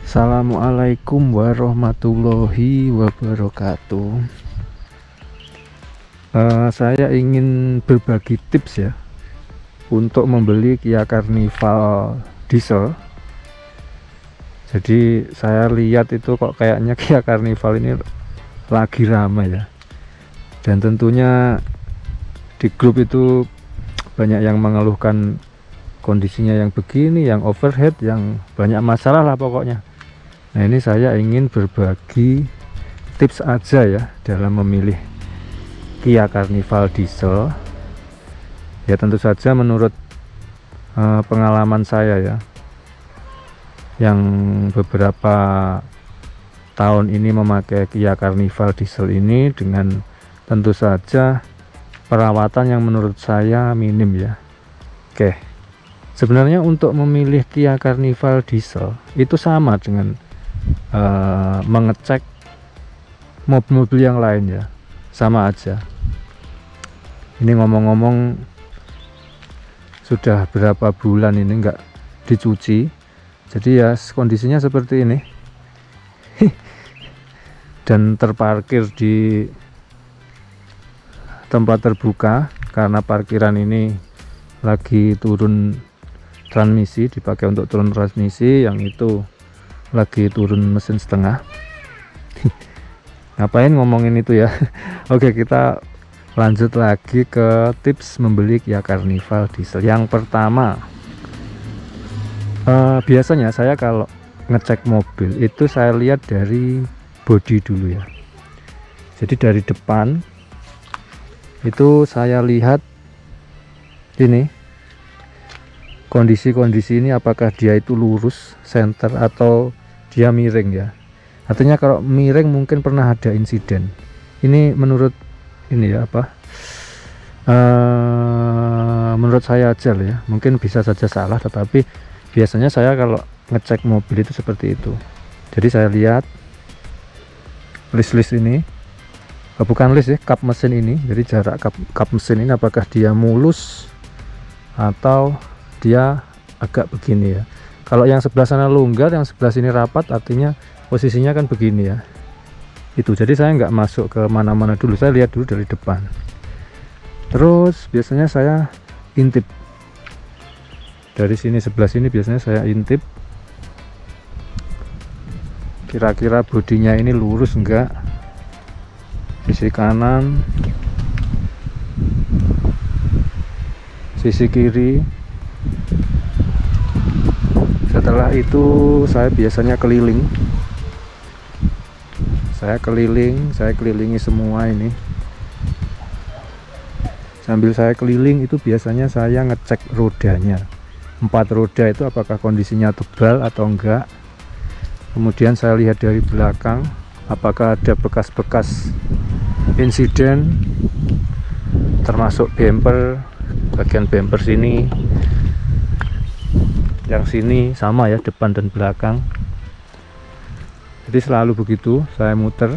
Assalamualaikum warahmatullahi wabarakatuh. Saya ingin berbagi tips ya untuk membeli Kia Carnival diesel. Jadi saya lihat itu kok kayaknya Kia Carnival ini lagi ramai ya, dan tentunya di grup itu banyak yang mengeluhkan kondisinya yang begini, yang overhead, yang banyak masalah lah pokoknya. Nah, ini saya ingin berbagi tips aja ya dalam memilih Kia Carnival diesel. Ya tentu saja menurut pengalaman saya ya, yang beberapa tahun ini memakai Kia Carnival diesel ini, dengan tentu saja perawatan yang menurut saya minim ya. Oke, sebenarnya untuk memilih Kia Carnival diesel itu sama dengan mengecek mobil-mobil yang lain ya, sama aja. Ini ngomong-ngomong sudah berapa bulan ini enggak dicuci, jadi ya kondisinya seperti ini dan terparkir di tempat terbuka karena parkiran ini lagi turun transmisi, dipakai untuk turun transmisi, yang itu lagi turun mesin setengah. Ngapain ngomongin itu ya. Oke, kita lanjut lagi ke tips membeli Kia Carnival diesel. Yang pertama, biasanya saya kalau ngecek mobil itu saya lihat dari bodi dulu ya. Jadi dari depan itu saya lihat ini kondisi ini, apakah dia itu lurus center atau dia miring ya. Artinya kalau miring mungkin pernah ada insiden. Ini menurut ini ya menurut saya aja ya, mungkin bisa saja salah, tetapi biasanya saya kalau ngecek mobil itu seperti itu. Jadi saya lihat list ini, bukan list ya, kap mesin ini. Jadi jarak kap mesin ini apakah dia mulus atau dia agak begini ya. Kalau yang sebelah sana longgar, yang sebelah sini rapat, artinya posisinya kan begini ya. Itu jadi saya nggak masuk ke mana-mana dulu, saya lihat dulu dari depan. Terus biasanya saya intip dari sini, sebelah sini biasanya saya intip kira-kira bodinya ini lurus enggak, sisi kanan, sisi kiri. Setelah itu saya biasanya keliling, saya kelilingi semua ini. Sambil saya keliling itu biasanya saya ngecek rodanya, 4 roda itu apakah kondisinya tebal atau enggak. Kemudian saya lihat dari belakang apakah ada bekas-bekas insiden, termasuk bumper, bagian bumper sini, yang sini sama ya, depan dan belakang. Jadi selalu begitu saya muter.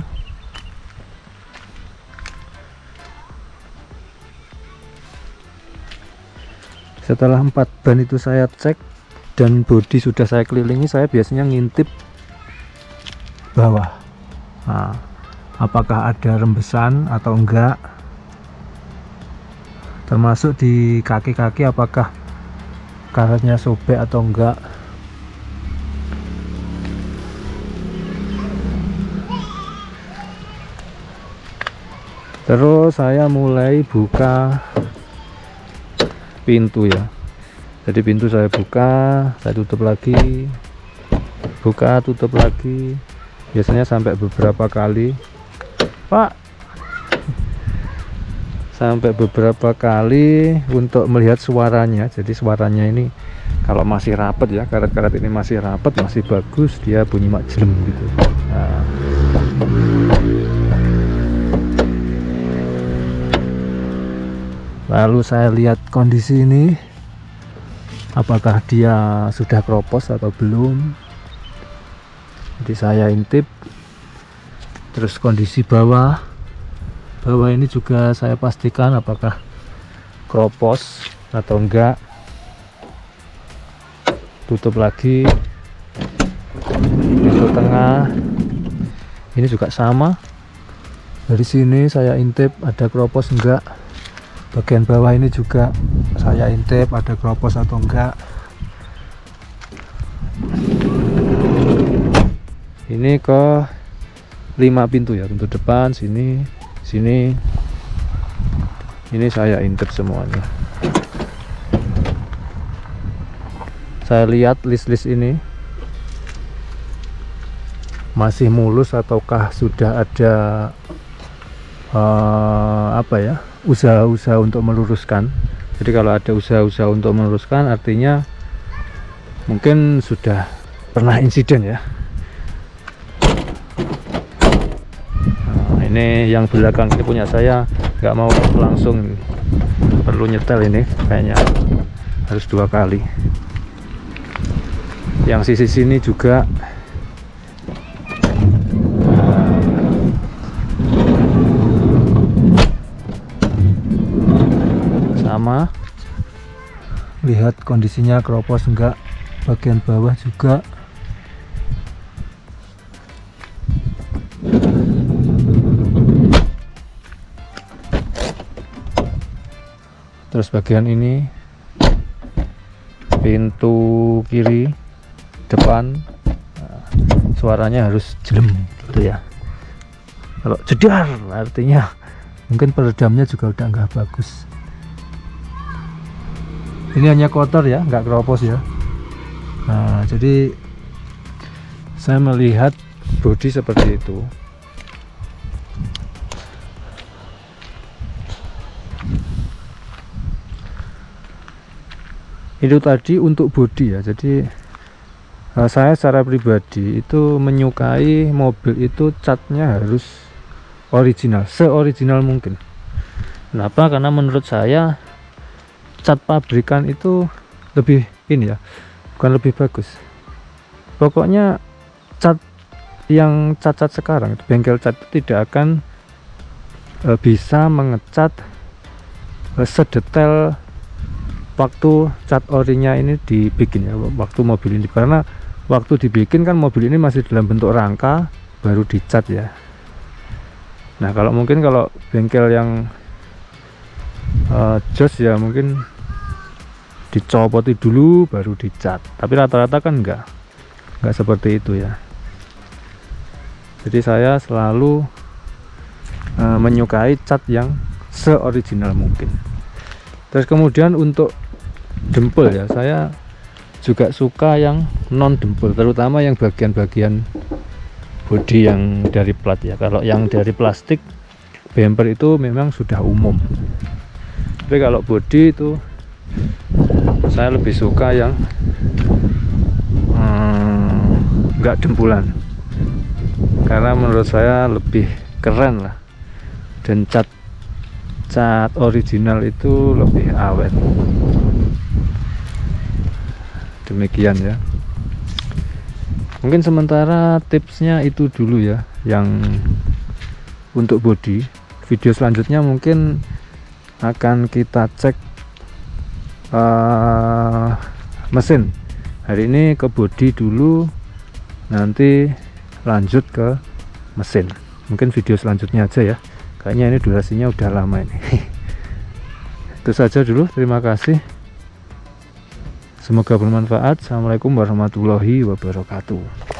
Setelah 4 ban itu saya cek dan bodi sudah saya kelilingi, saya biasanya ngintip bawah. Nah, apakah ada rembesan atau enggak, termasuk di kaki-kaki apakah karetnya sobek atau enggak. Terus saya mulai buka pintu ya. Jadi pintu saya buka, saya tutup lagi, buka tutup lagi, biasanya sampai beberapa kali, Pak, sampai beberapa kali untuk melihat suaranya. Jadi suaranya ini kalau masih rapat ya, karet-karet ini masih rapat, masih bagus, dia bunyi majlem gitu. Nah, lalu saya lihat kondisi ini, apakah dia sudah kropos atau belum. Jadi saya intip. Terus kondisi bawah ini juga saya pastikan apakah kropos atau enggak. tutup lagi. pintu tengah ini juga sama. Dari sini saya intip ada keropos enggak. Bagian bawah ini juga saya intip ada keropos atau enggak. Ini ke 5 pintu ya, pintu depan, sini, sini. Ini saya intip semuanya. Saya lihat list-list ini masih mulus ataukah sudah ada usaha-usaha untuk meluruskan. Jadi kalau ada usaha-usaha untuk meluruskan artinya mungkin sudah pernah insiden ya. Nah, ini yang belakang ini punya saya, nggak mau langsung, perlu nyetel ini kayaknya harus 2 kali. Yang sisi sini juga sama, lihat kondisinya keropos enggak. Bagian bawah juga terus bagian ini pintu kiri depan, suaranya harus jelem gitu ya. Kalau jedar artinya mungkin peredamnya juga udah nggak bagus. Ini hanya kotor ya, nggak keropos ya. Nah, jadi saya melihat bodi seperti itu. Itu tadi untuk bodi ya. Jadi saya secara pribadi itu menyukai mobil itu catnya harus original, se-original mungkin. Kenapa? Karena menurut saya cat pabrikan itu lebih ini ya, bukan lebih bagus. Pokoknya cat yang cat-cat sekarang, bengkel cat itu tidak akan bisa mengecat sedetail waktu cat orinya ini dibikin ya, waktu mobil ini. Karena waktu dibikin kan mobil ini masih dalam bentuk rangka, baru dicat ya. Nah kalau mungkin kalau bengkel yang jos ya mungkin dicopoti dulu baru dicat, tapi rata-rata kan enggak seperti itu ya. Jadi saya selalu menyukai cat yang se-original mungkin. Terus kemudian untuk dempul ya, saya juga suka yang non dempul, terutama yang bagian-bagian bodi yang dari plat ya. Kalau yang dari plastik bumper itu memang sudah umum, tapi kalau bodi itu saya lebih suka yang enggak dempulan, karena menurut saya lebih keren lah, dan cat original itu lebih awet. Demikian ya, mungkin sementara tipsnya itu dulu ya yang untuk bodi. Video selanjutnya mungkin akan kita cek mesin. Hari ini ke bodi dulu, nanti lanjut ke mesin. Mungkin video selanjutnya aja ya, kayaknya ini durasinya udah lama ini. Itu saja dulu, terima kasih, semoga bermanfaat. Assalamualaikum warahmatullahi wabarakatuh.